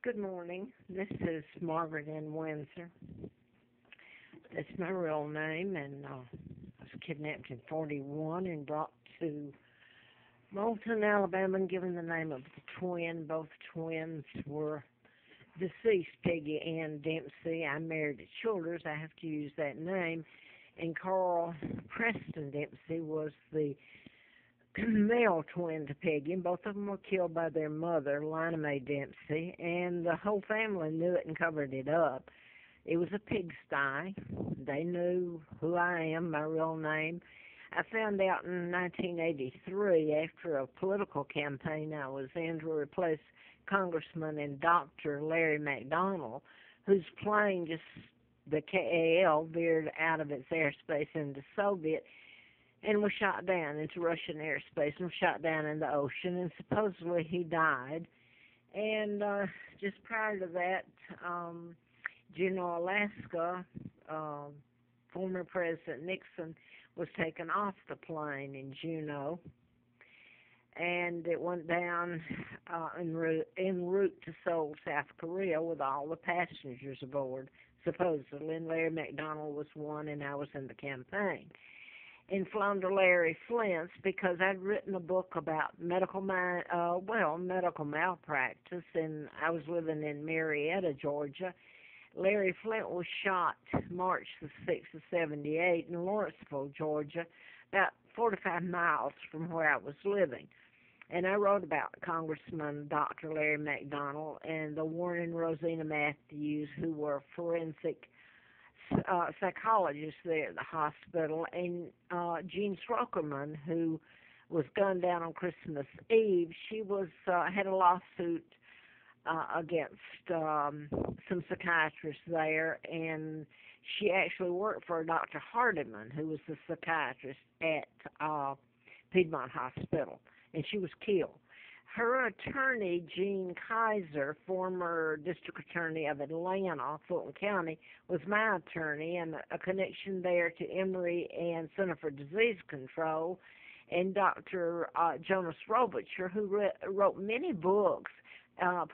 Good morning. This is Margaret in Windsor. That's my real name, and I was kidnapped in 41 and brought to Moulton, Alabama, and given the name of the twin. Both twins were deceased, Peggy Ann Dempsey. I'm married at Childers. I have to use that name. And Carl Preston Dempsey was the male twin to Peggy, and both of them were killed by their mother, Lina Mae Dempsey, and the whole family knew it and covered it up. It was a pigsty. They knew who I am, my real name. I found out in 1983, after a political campaign I was in to replace Congressman and Dr. Larry McDonald, whose plane the KAL, veered out of its airspace into Soviet and was shot down into Russian airspace and was shot down in the ocean, and supposedly he died. And just prior to that, Juneau, Alaska, former President Nixon was taken off the plane in Juneau, and it went down en route to Seoul, South Korea, with all the passengers aboard, supposedly. And Larry McDonald was one, and I was in the campaign. And flown to Larry Flint's because I'd written a book about medical malpractice, and I was living in Marietta, Georgia. Larry Flint was shot March the 6th of 78 in Lawrenceville, Georgia, about 45 miles from where I was living. And I wrote about Congressman Dr. Larry McDonald and the Warren and Rosina Matthews, who were forensic psychologist there at the hospital, and Jean Strokerman, who was gunned down on Christmas Eve. She was had a lawsuit against some psychiatrists there, and she actually worked for Dr. Hardiman, who was the psychiatrist at Piedmont Hospital, and she was killed. Her attorney, Gene Kaiser, former district attorney of Atlanta, Fulton County, was my attorney, and a connection there to Emory and Center for Disease Control, and Dr. Jonas Robicher, who wrote many books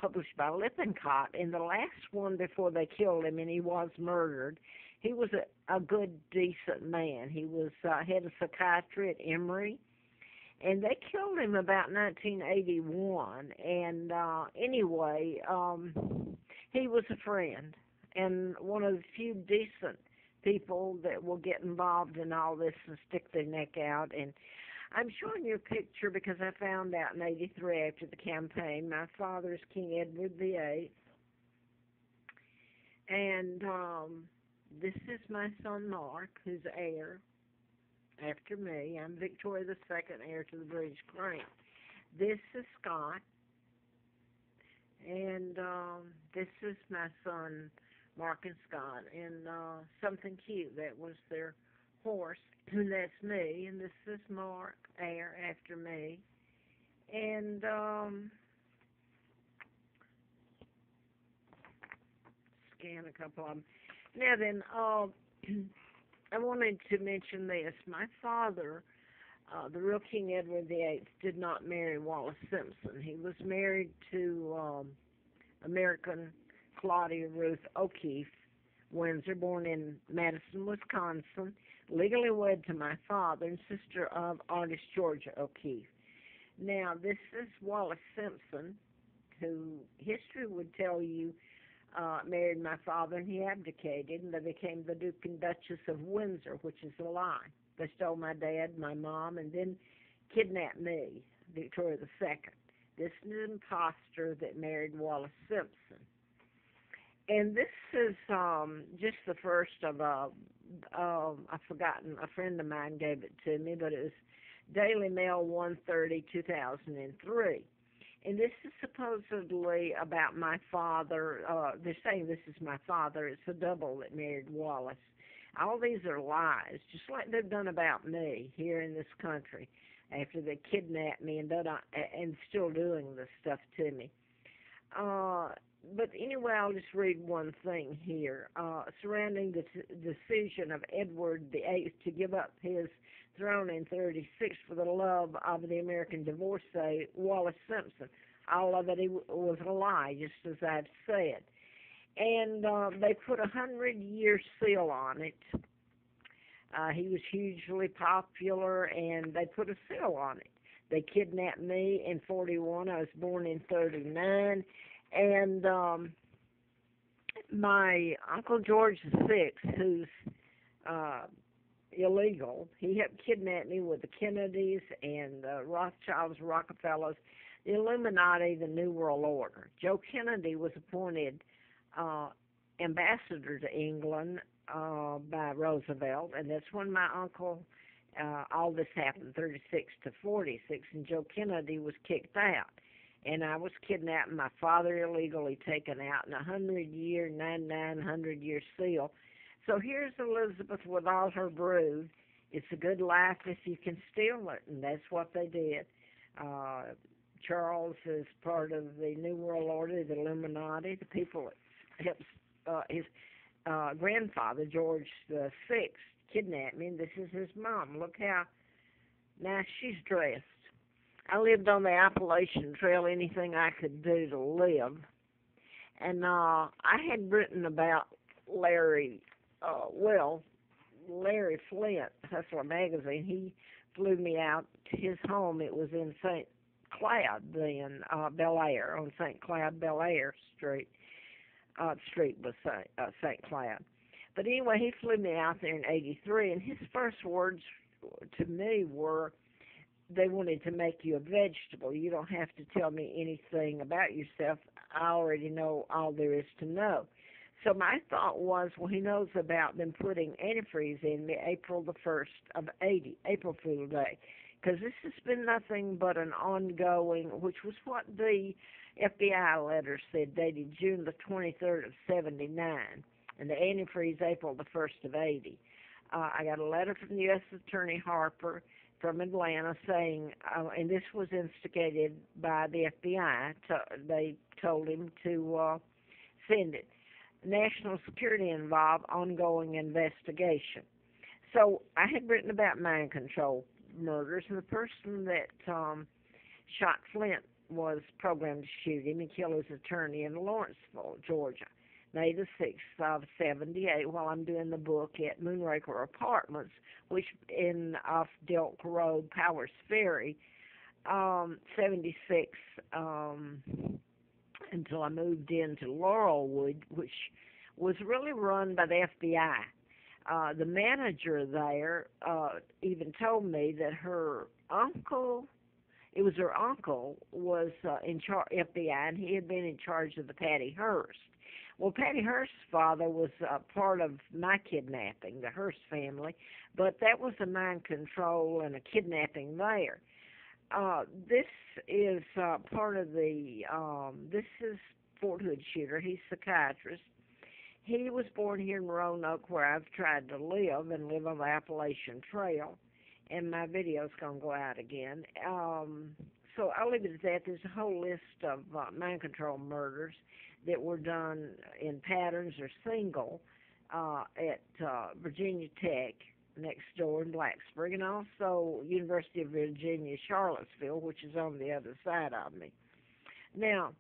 published by Lippincott, and the last one before they killed him, and he was murdered. He was a good, decent man. He was head of psychiatry at Emory, and they killed him about 1981. And anyway, he was a friend and one of the few decent people that will get involved in all this and stick their neck out. And I'm showing you a picture because I found out in '83 after the campaign. My father is King Edward VA, and this is my son Mark, who's heir after me. I'm Victoria the Second, heir to the British Crown. This is Scott, and this is my son Mark and Scott, and something cute. That was their horse, and that's me, and this is Mark, heir after me, and scan a couple of them. Now then, I wanted to mention this. My father, the real King Edward VIII, did not marry Wallace Simpson. He was married to American Claudia Ruth O'Keefe Windsor, born in Madison, Wisconsin, legally wed to my father and sister of artist Georgia O'Keefe. Now, this is Wallace Simpson, who history would tell you married my father, and he abdicated, and they became the Duke and Duchess of Windsor, which is a lie. They stole my dad, my mom, and then kidnapped me, Victoria II. This is an imposter that married Wallace Simpson. And this is just the first of I've forgotten, a friend of mine gave it to me, but it was Daily Mail 130, 2003. And this is supposedly about my father. They're saying this is my father. It's a double that married Wallace. All these are lies, just like they've done about me here in this country after they kidnapped me and still doing this stuff to me. But anyway, I'll just read one thing here. Surrounding the decision of Edward VIII to give up his throne in '36 for the love of the American divorcee, Wallace Simpson. all of it was a lie, just as I've said. And they put 100-year seal on it. He was hugely popular, and they put a seal on it. They kidnapped me in 41. I was born in 39. And my Uncle George VI, who's illegal, he helped kidnap me with the Kennedys and the Rothschilds, Rockefellers, the Illuminati, the New World Order. Joe Kennedy was appointed ambassador to England by Roosevelt, and that's when my uncle, all this happened, 36 to 46, and Joe Kennedy was kicked out. And I was kidnapped, my father illegally taken out, and 100-year, 100-year seal. So here's Elizabeth with all her brood. It's a good life if you can steal it, and that's what they did. Charles is part of the New World Order, the Illuminati, the people that helped his grandfather, George the Sixth, kidnapped me, and this is his mom. Look how nice she's dressed. I lived on the Appalachian Trail, anything I could do to live. And I had written about Larry Flint, Hustler Magazine. He flew me out to his home. It was in St. Cloud then, Bel Air, on St. Cloud, Bel Air Street. The street was St. Cloud. But anyway, he flew me out there in 83, and his first words to me were, they wanted to make you a vegetable. You don't have to tell me anything about yourself. I already know all there is to know. So my thought was, well, he knows about them putting antifreeze in me April the 1st of 80, April Fool Day, because this has been nothing but an ongoing, which was what the FBI letter said, dated June the 23rd of 79, and the antifreeze April the 1st of 80. I got a letter from the U.S. Attorney Harper from Atlanta saying, and this was instigated by the FBI, they told him to send it. National security involved, ongoing investigation. So I had written about mind control murders, and the person that shot Flint was programmed to shoot him and kill his attorney in Lawrenceville, Georgia, May the 6th of 78, while I'm doing the book at Moonraker Apartments, which in off Delk Road, Powers Ferry, 76, until I moved into Laurelwood, which was really run by the FBI. The manager there even told me that her uncle, was in charge FBI, and he had been in charge of the Patty Hearst. Well, Patty Hearst's father was part of my kidnapping, the Hearst family, but that was a mind control and a kidnapping there. This is part of the, this is Fort Hood Shooter. He's a psychiatrist. He was born here in Roanoke, where I've tried to live and live on the Appalachian Trail, and my video's going to go out again. So I'll leave it at that. There's a whole list of mind control murders that were done in patterns or single at Virginia Tech, next door in Blacksburg, and also University of Virginia, Charlottesville, which is on the other side of me. Now,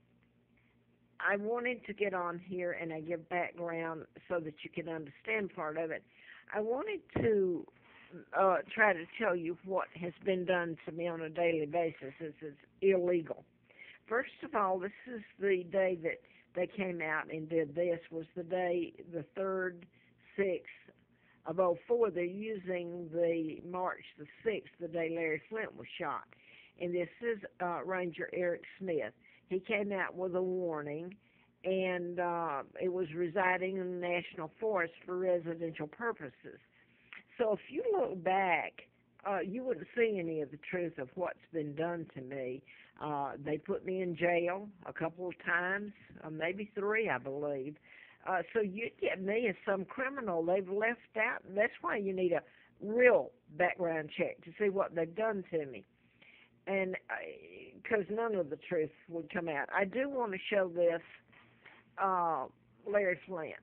I wanted to get on here and I give background so that you can understand part of it. I wanted to try to tell you what has been done to me on a daily basis. This is illegal. First of all, this is the day that they came out and did this, was the day, the 3rd, 6th of 04. They're using the March the 6th, the day Larry Flint was shot. And this is Ranger Eric Smith. He came out with a warning, and it was residing in the National Forest for residential purposes. So if you look back, you wouldn't see any of the truth of what's been done to me. They put me in jail a couple of times, maybe 3, I believe. So you get me as some criminal they've left out. That's why you need a real background check to see what they've done to me. And because none of the truth would come out. I do want to show this Larry Flint,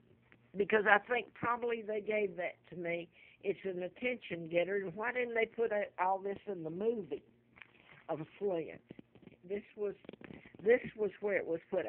because I think probably they gave that to me. It's an attention getter. And why didn't they put all this in the movie of Flint? This this was where it was put